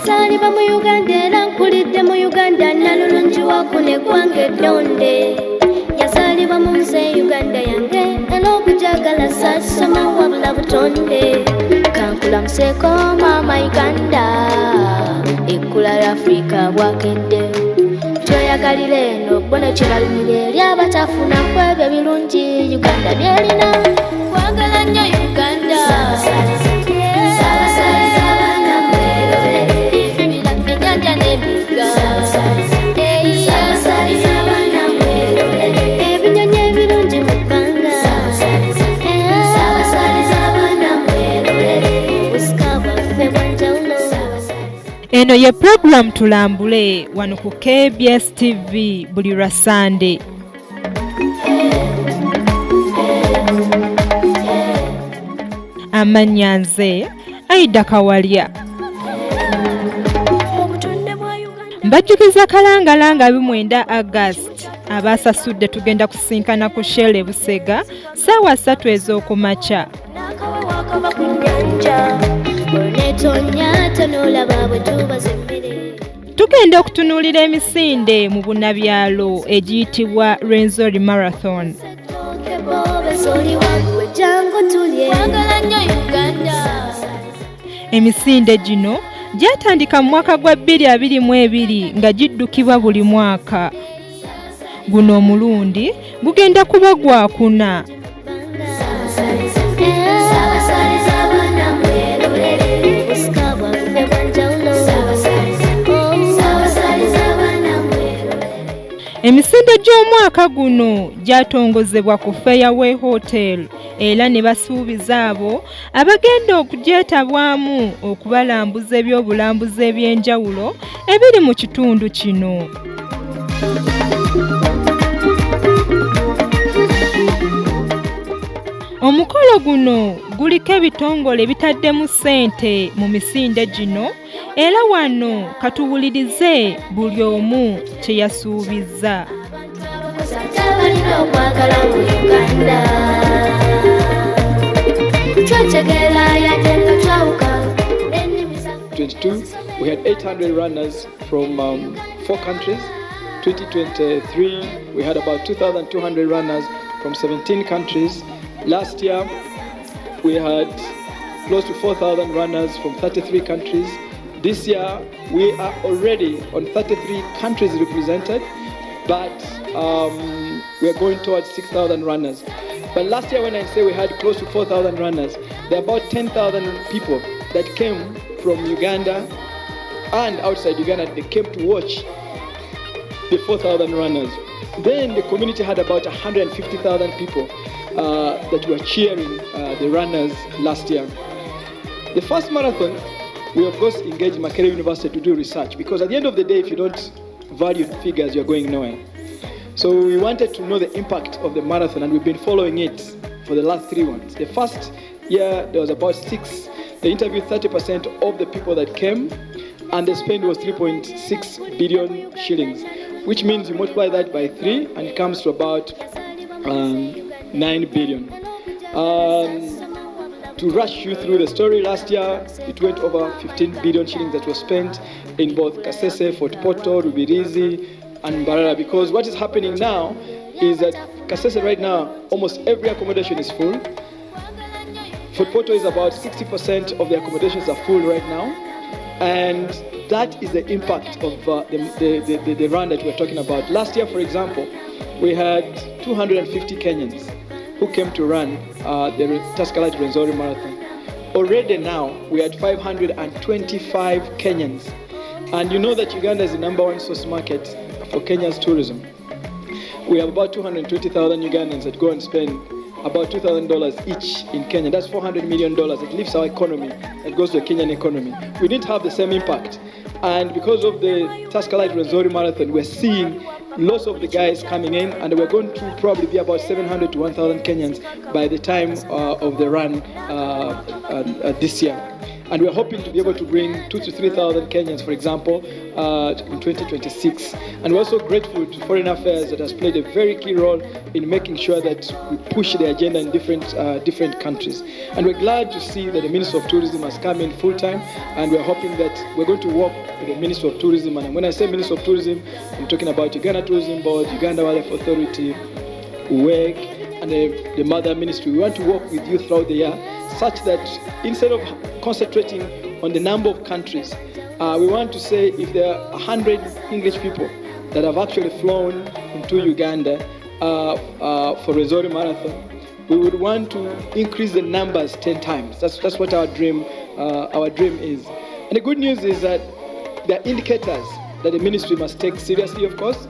Nasaliba mu Uganda era nkulidde mu Uganda nalulungi wakune gwange donde. Yasalibwa mu nsi Uganda yange era okujagala sasoma wabula butonde. Kankula museko mama Uganda ekkula lya Afrika bwakedde. Tweyagalira eno bbona kyebalumira eri abatafuna kwebyo ebirungi Uganda byerina. Kwagala nnyo Uganda. Eno ye program Tulambule wano ku KBS TV buli lwa Sunday. Amannya nze Aida Kawalya. Mbajjukiza kalangalanga 29 August abasasudde tugenda kusinkana ku Shele Busega ssaawa 3 ez'okumakya. Tugenda okutunuulira emisinde mu bunnabyalo egiyitibwa Rwenzori Marathon. Emisinde gino gyatandika mu mwaka gwa 2022 nga giddukibwa buli mwaka. Guno omulundi gugenda kuba gwa 4. Emisinde gy'omwaka guno gyatongozebwa ku Fairway Hotel era ne basuubiza abo abagenda okugyetabwamu okubalambuza ebyobulambuzi eby'enjawulo ebiri mu kitundu kino. Omukolo guno guliko ebitongole bitaddemu ssente mu misinde gino era wano katuwulirize buli omu kye yasuubizza. 2022, we had 800 runners from 4 countries. 2023, we had about 2,200 runners from 17 countries. Last year, we had close to 4,000 runners from 33 countries. This year, we are already on 33 countries represented, but we are going towards 6,000 runners. But last year, when I say we had close to 4,000 runners, there are about 10,000 people that came from Uganda and outside Uganda. They came to watch the 4,000 runners. Then the community had about 150,000 people that were cheering the runners last year. The first marathon, we of course engaged Makerere University to do research, because at the end of the day, if you don't value figures, you're going nowhere. So we wanted to know the impact of the marathon, and we've been following it for the last 3 months. The first year, there was about 6. They interviewed 30% of the people that came, and the spend was 3.6 billion shillings, which means you multiply that by 3, and it comes to about 9 billion. To rush you through the story, last year it went over 15 billion shillings that was spent in both Kasese, Fort Portal, Rubirizi, and Mbarara. Because what is happening now is that Kasese right now, almost every accommodation is full. Fort Portal is about 60% of the accommodations are full right now, and that is the impact of the run that we're talking about. Last year, for example, we had 250 Kenyans who came to run the Tascalite Rwenzori Marathon. Already now, we had 525 Kenyans. And you know that Uganda is the #1 source market for Kenya's tourism. We have about 220,000 Ugandans that go and spend about $2,000 each in Kenya. That's $400 million. It lifts our economy. That goes to the Kenyan economy. We didn't have the same impact. And because of the Tascalite Rwenzori Marathon, we're seeing lots of the guys coming in, and we're going to probably be about 700 to 1,000 Kenyans by the time of the run this year. And we're hoping to be able to bring 2,000 to 3,000 Kenyans, for example, in 2026. And we're also grateful to Foreign Affairs that has played a very key role in making sure that we push the agenda in different countries. And we're glad to see that the Minister of Tourism has come in full time, and we're hoping that we're going to work with the Minister of Tourism. And when I say Minister of Tourism, I'm talking about Uganda Tourism Board, Uganda Wildlife Authority, UWEC, and the Mother Ministry. We want to work with you throughout the year, such that instead of concentrating on the number of countries, we want to say if there are 100 English people that have actually flown into Uganda for Rwenzori Marathon, we would want to increase the numbers 10 times. That's what our dream is. And the good news is that there are indicators that the ministry must take seriously, of course.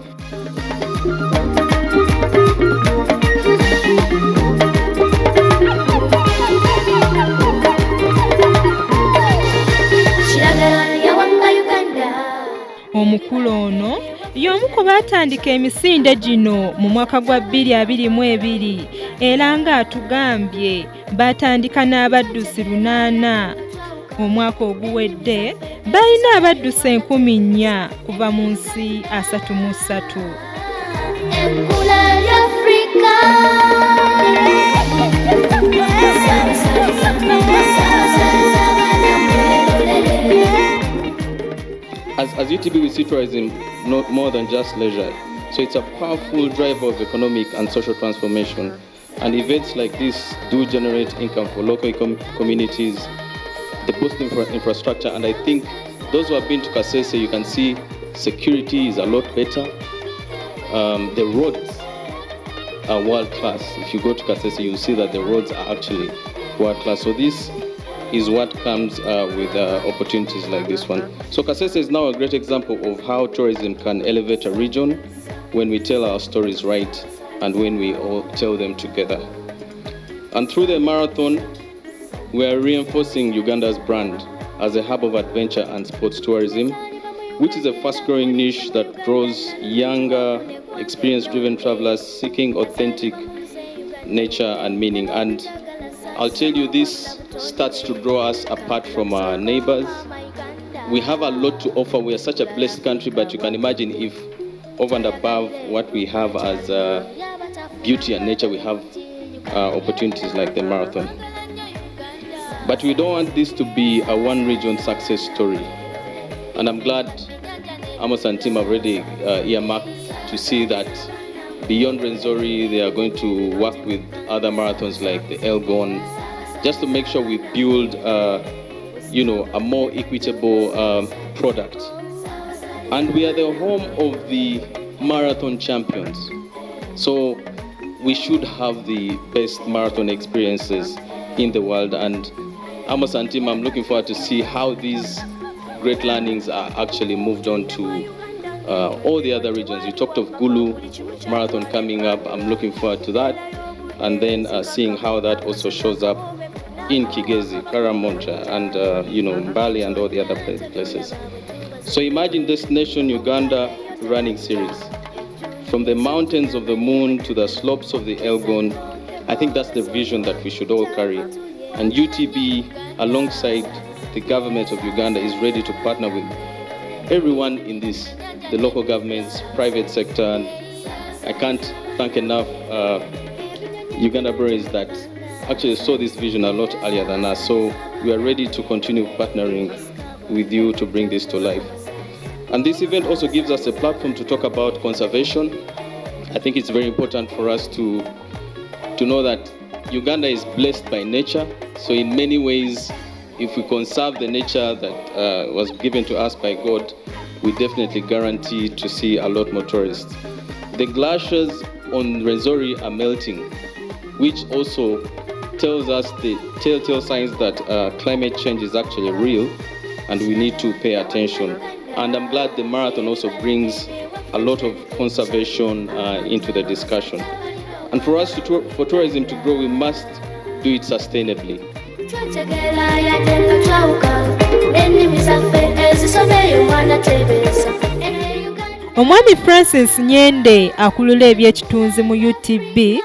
Omukulu ono y'omu ku baatandika emisinde gino mu mwaka gwa 2022 era ng'atugambye baatandika n'abaddusi 800. Omwaka oguwedde balina abaddusi 4,000 kuva mu nsi 33. Enkula y'Afrika. As UTB, we see tourism not more than just leisure. So it's a powerful driver of economic and social transformation. And events like this do generate income for local communities, they boost infrastructure. And I think those who have been to Kasese, you can see security is a lot better. The roads are world class. If you go to Kasese, you'll see that the roads are actually world class. So this is what comes with opportunities like this one. So Kasese is now a great example of how tourism can elevate a region when we tell our stories right and when we all tell them together. And through the marathon, we are reinforcing Uganda's brand as a hub of adventure and sports tourism, which is a fast-growing niche that draws younger, experience-driven travelers seeking authentic nature and meaning. And I'll tell you, this starts to draw us apart from our neighbors. We have a lot to offer. We are such a blessed country, but you can imagine if over and above what we have as beauty and nature, we have opportunities like the marathon. But we don't want this to be a one region success story. And I'm glad Amos and team have already earmarked to see that beyond Rwenzori, they are going to work with other marathons like the Elgon, just to make sure we build a more equitable product. And we are the home of the marathon champions. So we should have the best marathon experiences in the world. And Amos and team, I'm looking forward to see how these great learnings are actually moved on to all the other regions. You talked of Gulu Marathon coming up. I'm looking forward to that. And then seeing how that also shows up in Kigezi, Karamoja, and Mbali and all the other places. So imagine Destination Uganda running series. From the mountains of the moon to the slopes of the Elgon, I think that's the vision that we should all carry. And UTB, alongside the government of Uganda, is ready to partner with everyone in this, the local governments, private sector. And I can't thank enough Uganda Breweries that actually saw this vision a lot earlier than us. So we are ready to continue partnering with you to bring this to life. And this event also gives us a platform to talk about conservation. I think it's very important for us to know that Uganda is blessed by nature. So in many ways, if we conserve the nature that was given to us by God, we definitely guarantee to see a lot more tourists. The glaciers on Rwenzori are melting, which also tells us the telltale signs that climate change is actually real and we need to pay attention. And I'm glad the marathon also brings a lot of conservation into the discussion. And for us, for tourism to grow, we must do it sustainably. Omwami Francis Nyende akulula ebyekitunzi mu UTB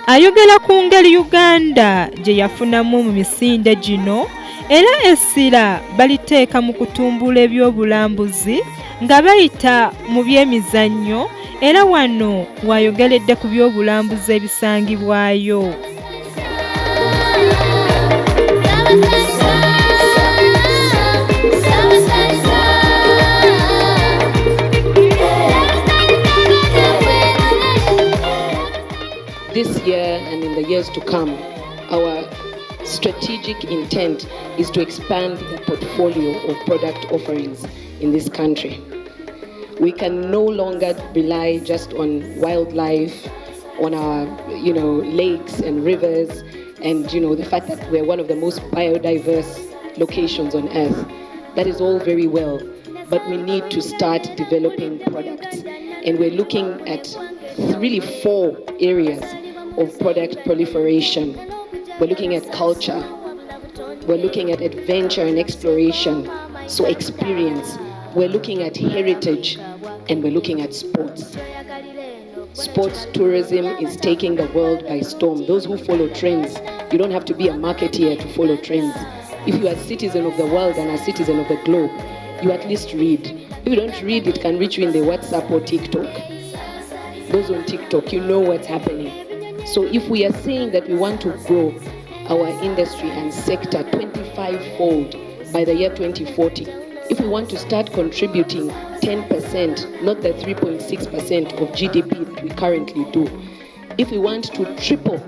ayogera ku ngeri Uganda gye yafunamu mu misinde gino era essira baliteeka mu kutumbula ebyobulambuzi nga bayita mu byemizannyo, era wano wayogeredde ku byobulambuzi ebisangibwayo. This year and in the years to come, our strategic intent is to expand the portfolio of product offerings in this country. We can no longer rely just on wildlife, on our, lakes and rivers, and, the fact that we're one of the most biodiverse locations on earth. That is all very well, but we need to start developing products. And we're looking at really 4 areas of product proliferation. We're looking at culture, we're looking at adventure and exploration, so experience. We're looking at heritage, and we're looking at sports. Sports tourism is taking the world by storm. Those who follow trends, you don't have to be a marketeer to follow trends. If you are a citizen of the world and a citizen of the globe, you at least read. If you don't read, it can reach you in the WhatsApp or TikTok. Those on TikTok, you know what's happening. So if we are saying that we want to grow our industry and sector 25-fold by the year 2040, if we want to start contributing 10%, not the 3.6% of GDP that we currently do, if we want to triple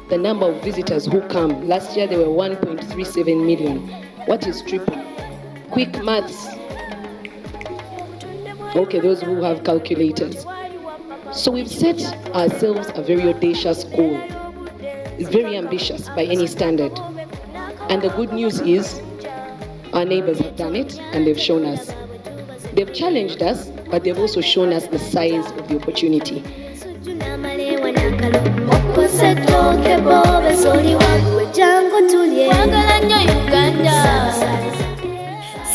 the number of visitors who come, last year there were 1.37 million. What is triple? Quick maths. Okay, those who have calculators. So we've set ourselves a very audacious goal. It's very ambitious by any standard. And the good news is our neighbors have done it and they've shown us. They've challenged us, but they've also shown us the size of the opportunity.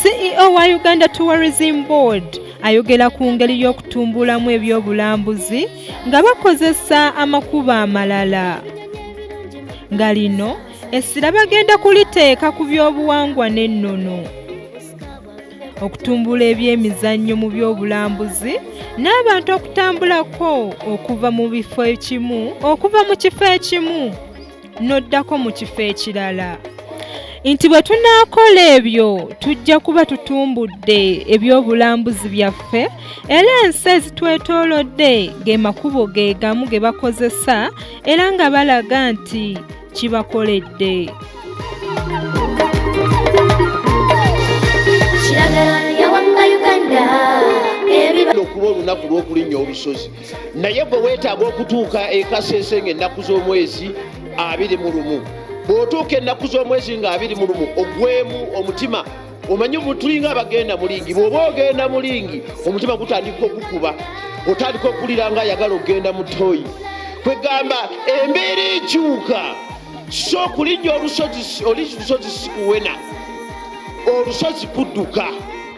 CEO wa Uganda Tourism Board ayogera ku ngeri y'okutumbulamu ebyobulambuzi nga bakozesa amakubo amalala. Nga lino essira bagenda kuliteeka ku byobuwangwa n'ennono. Okutumbula ebyemizannyo mu byobulambuzi n'abantu okutambulako okuva mu kifo ekimu n'oddako mu kifo ekirala. Nti bwe tunaakola ebyo tujja kuba tutumbudde ebyobulambuzi byaffe, era ensi ezitwetoolodde ge makubo ge gamu ge bakozesa era nga balaga nti kibakoledde. Okuba olunaku lw'okulinnya olusozi naye bwe weetaaga okutuuka e Kasese ng'ennaku z'omwezi 21, bw'otuuka ennaku z'omwezi nga 21 ogwemu omutima omanyi tulinga abagenda mulingi. Bw'oba ogenda mulingi omutima gutandika okukuba, otandika okulira nga ayagala okgenda mu ttooyi. Kwegamba embeera ekyuka, so okulinnya olusozi sikuwena, olusozi kudduka.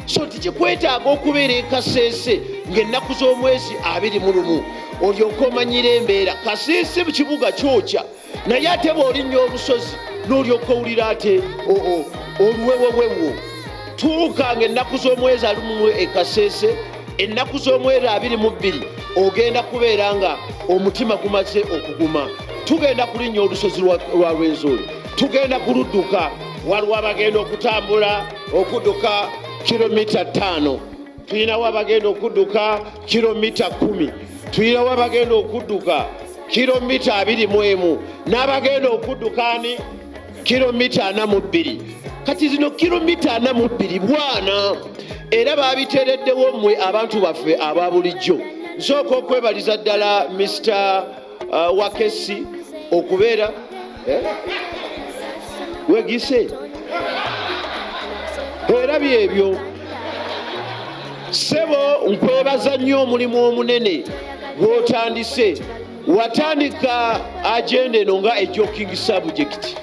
So tikikwetaaga okubeera e Kasese ng'ennaku z'omwezi 21 olyoka omanyira embeera. Kasese mu kibuga kyokya, naye ate bw'olinnya olusozi n'olyoka owulira ate oluwewowewo. Tuuka ng'ennaku z'omwezi 21 e Kasese, ennaku z'omwezi 22 ogenda kubeera nga omutima gumaze okuguma. Tugenda kulinnya olusozi lwa Rwenzori, tugenda kuludduka. Waliwo abagenda okutambula okudduka kilomita 5, tulinawo abagenda okudduka kilomita 10, tulinawo abagenda okudduka kilomita 21, n'abagenda okudduka ni kilomita 42. Kati zino kilomita 42 bwana era babiteereddewo mmwe abantu baffe aba bulijjo. Nsooka okwebaliza ddala Mr. Wakesi okubeera wegise era byebyo. Sebo nkwebaza nnyo omulimu omunene gw'otandise. Watandika agenda eno nga ejoking subject,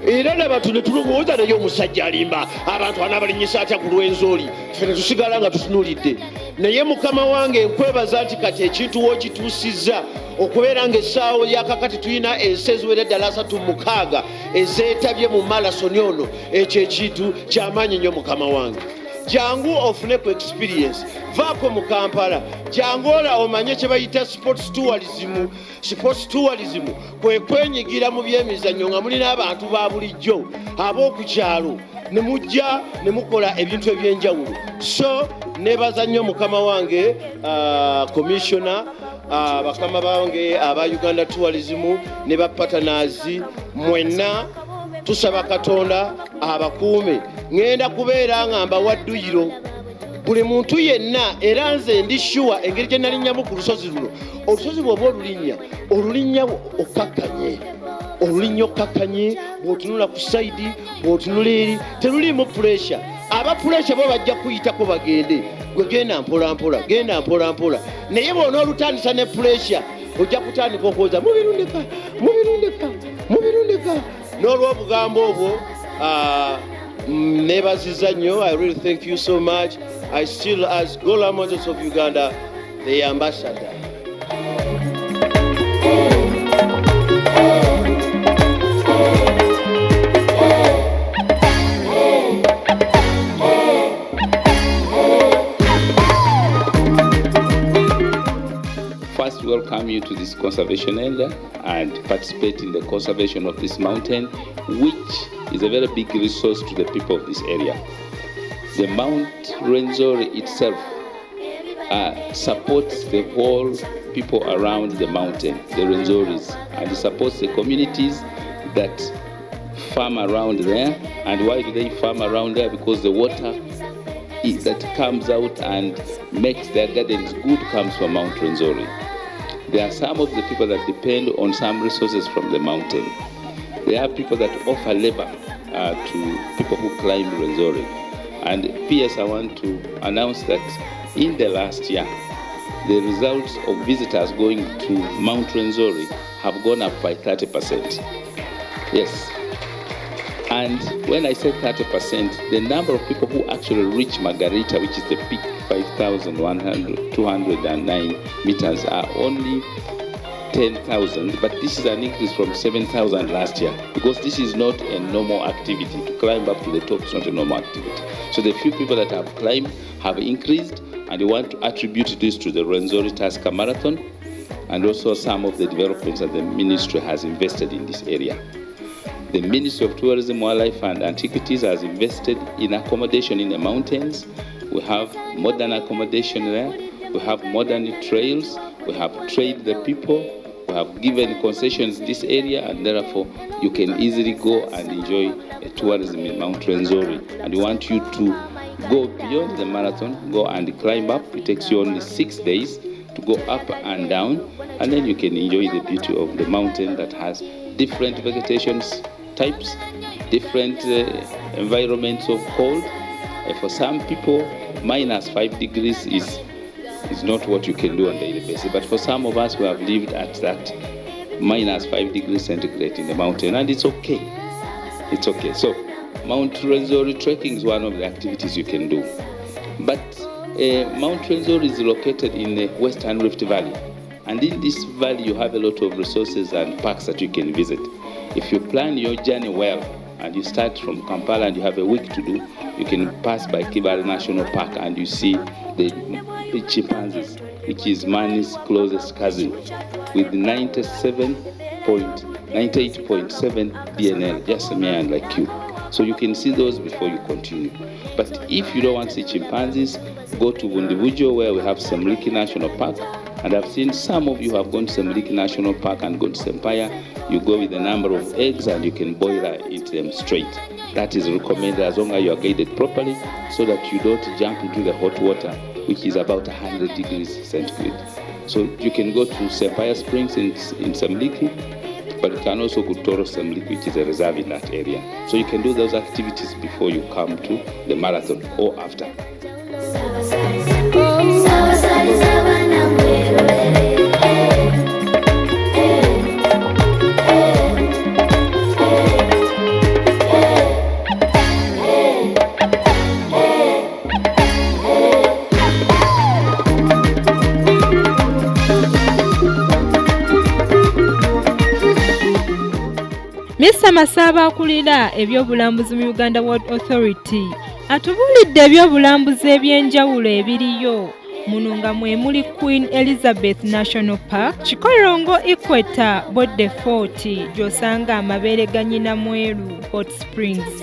era n'abantu ne tulowooza naye omusajja alimba abantu anabalinyisa atya ku Rwenzori, ffe ne tusigala nga tutunuulidde. Naye mukama wange nkwebaza nti kati ekintu w'okituusizza okubeera ng'essaawa yakakati tulina ensi eziwera eddala 36 ezeetabye mu malasoni ono. Ekyo ekintu kyamaanyi nnyo mukama wange. Jangu ofune ku experience, vaako mu Kampala, jangu ola omanye kye bayita sports tourism. Sports tourism kwe kwenyigira mu byemizannyo nga mulina abantu ba bulijjo ab'oku kyalo ne mujja ne mukola ebintu eby'enjawulo. So nebaza nnyo mukama wange commissioner, bakama bange aba Uganda Tourism ne ba partners mwenna, tusaba Katonda abakuume. Ngenda kubeera nga mbawadduyiro buli muntu yenna, era nze ndi sure engeri gye nalinnyamu ku lusozi luno. Olusozi bw'oba olulinnya okakkanye, bw'otunula ku sayidi, bw'otunula eri, teruliimu pressure. Aba pressure bo bajja kuyitako bagende, gwe genda mpola mpola. Naye bw'ona olutandisa ne pressure ojja kutandika okwoza mubirundeka. N'olw'obugambo obwo nebaziza nnyo. I really thank you so much. I still ask Gola Moses of Uganda, the ambassador. First, welcome you to this conservation area and participate in the conservation of this mountain, which is a very big resource to the people of this area. The Mount Rwenzori itself supports the whole people around the mountain, the Rwenzoris, and it supports the communities that farm around there. And why do they farm around there? Because the water that comes out and makes their gardens good comes from Mount Rwenzori. There are some of the people that depend on some resources from the mountain. There are people that offer labor to people who climb Rwenzori. And PS, I want to announce that in the last year, the results of visitors going to Mount Rwenzori have gone up by 30%. Yes. And when I say 30%, the number of people who actually reach Margarita, which is the peak 5,209 meters, are only 10,000, but this is an increase from 7,000 last year, because this is not a normal activity. To climb up to the top is not a normal activity. So the few people that have climbed have increased, and we want to attribute this to the Rwenzori Tusker Marathon, and also some of the developments that the ministry has invested in this area. The Ministry of Tourism, Wildlife and Antiquities has invested in accommodation in the mountains. We have modern accommodation there. We have modern trails. We have trained the people. We have given concessions in this area, and therefore you can easily go and enjoy tourism in Mount Rwenzori. And we want you to go beyond the marathon, go and climb up. It takes you only 6 days to go up and down, and then you can enjoy the beauty of the mountain that has different vegetation types, different environments of cold. For some people, -5 degrees is not what you can do on a daily basis. But for some of us who have lived at that -5 degrees centigrade in the mountain, and it's okay. It's okay. So Mount Rwenzori trekking is one of the activities you can do. But Mount Rwenzori is located in the Western Rift Valley. And in this valley, you have a lot of resources and parks that you can visit. If you plan your journey well, and you start from Kampala and you have a week to do, you can pass by Kibale National Park and you see the chimpanzees, which is man's closest cousin, with 98.7 DNL, just a man like you. So you can see those before you continue. But if you don't want to see chimpanzees, go to Bundibujo, where we have Semliki National Park. And I've seen some of you have gone to Semliki National Park and gone to Sempaya. You go with a number of eggs and you can boil eat them straight. That is recommended as long as you are guided properly, so that you don't jump into the hot water, which is about 100 degrees centigrade. So you can go to Sempaya Springs in Semliki, but you can also go to Toro Semliki, which is a reserve in that area. So you can do those activities before you come to the marathon or after. Mr. Masaba akulira ebyobulambuzi mu Uganda World Authority atubulidde ebyobulambuzi ebyenjawulo ebiriyo muno nga mwe muli Queen Elizabeth National Park, Kikorongo Equator Bodde Fort gy'osanga amabeere ga nnyina mweru Hot Springs.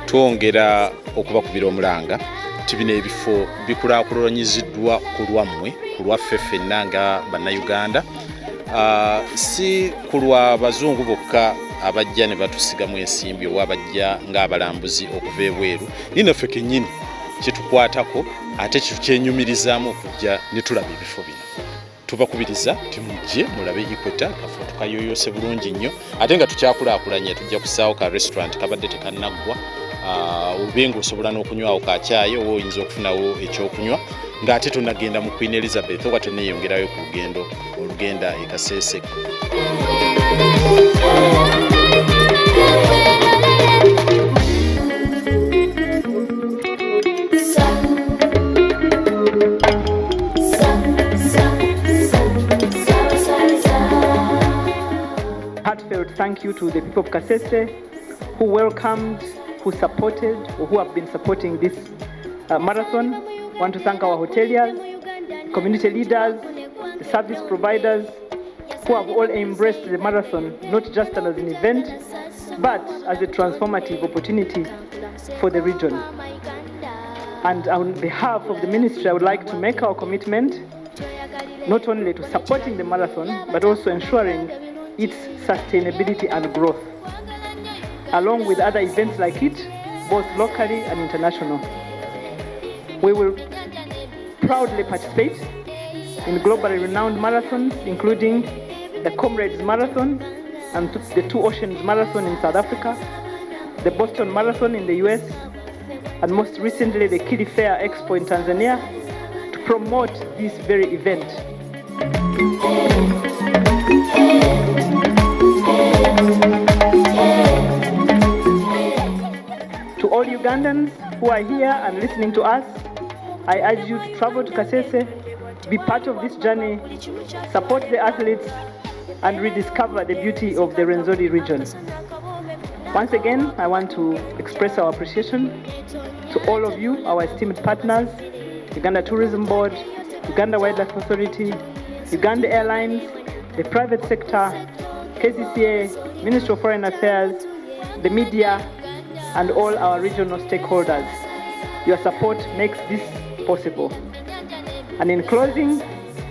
Twongera okubakubira omulanga nti bino ebifo bikulaakulanyiziddwa ku lwammwe, ku lwaffe ffenna nga bannayuganda, si ku lwa bazungu bokka abajja ne batusigamu ensimbi oba abajja ng'abalambuzi okuva ebweru. Ninaffe kennyini kitukwatako ate kyenyumirizaamu okujja ne tulaba ebifo bino. Tubakubiriza nti mujje mulabe Equator, kafo tukayooyoose bulungi nnyo ate nga tukyakulaakulanye. Tujja kusaawo ka restaurant kabadde tekannaggwa, obe ng'osobola n'okunywawo ka caayi oba oyinza okufunawo ekyokunywa ng'ate tonagenda mu Queen Elizabeth oba toneeyongerayo ku lugendo olugenda e Kasese. Heartfelt thank you to the people of Kasese who welcomed, who supported, or who have been supporting this marathon. I want to thank our hoteliers, community leaders, the service providers who have all embraced the marathon, not just as an event, but as a transformative opportunity for the region. And on behalf of the ministry, I would like to make our commitment not only to supporting the marathon, but also ensuring its sustainability and growth, along with other events like it, both locally and international. We will proudly participate in globally renowned marathons, including the Comrades Marathon and the Two Oceans Marathon in South Africa, the Boston Marathon in the US, and most recently the Kili Fair Expo in Tanzania, to promote this very event. To all Ugandans who are here and listening to us, I urge you to travel to Kasese, be part of this journey, support the athletes, and rediscover the beauty of the Rwenzori region. Once again, I want to express our appreciation to all of you, our esteemed partners, Uganda Tourism Board, Uganda Wildlife Authority, Uganda Airlines, the private sector, KCCA, Ministry of Foreign Affairs, the media, and all our regional stakeholders. Your support makes this possible. And in closing,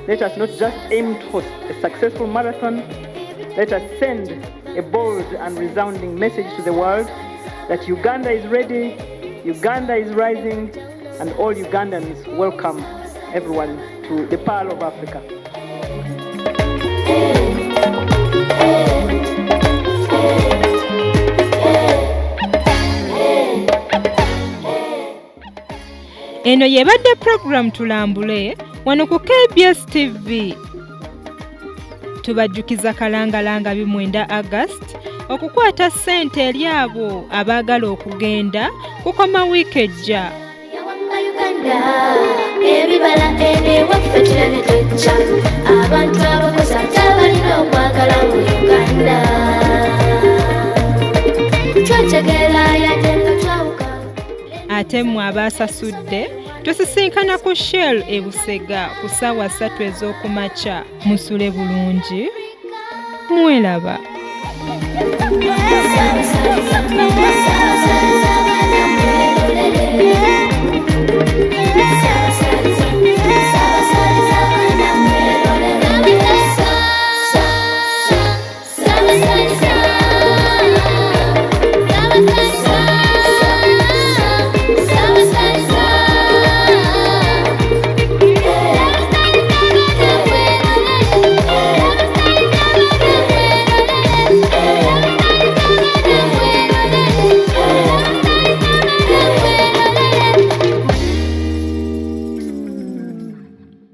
let us not just aim to host a successful marathon, let us send a bold and resounding message to the world that Uganda is ready, Uganda is rising, and all Ugandans welcome everyone to the Pearl of Africa. Eno yebadde program Tulambule wano ku KBS TV. Tubajjukiza kalangalanga 9 August okukwata ssente eri abo abaagala okugenda kukoma wiiki ejja. Ebibala waffe tulabye twejja abantu abakozi ate abalina okwagala mu Uganda. Twategera yatenga twawuka. Ate mmwe abaasasudde tusisinkana ku Shell e Busega ku ssaawa 3 ez'okumakya. Musule bulungi. Mwelaba.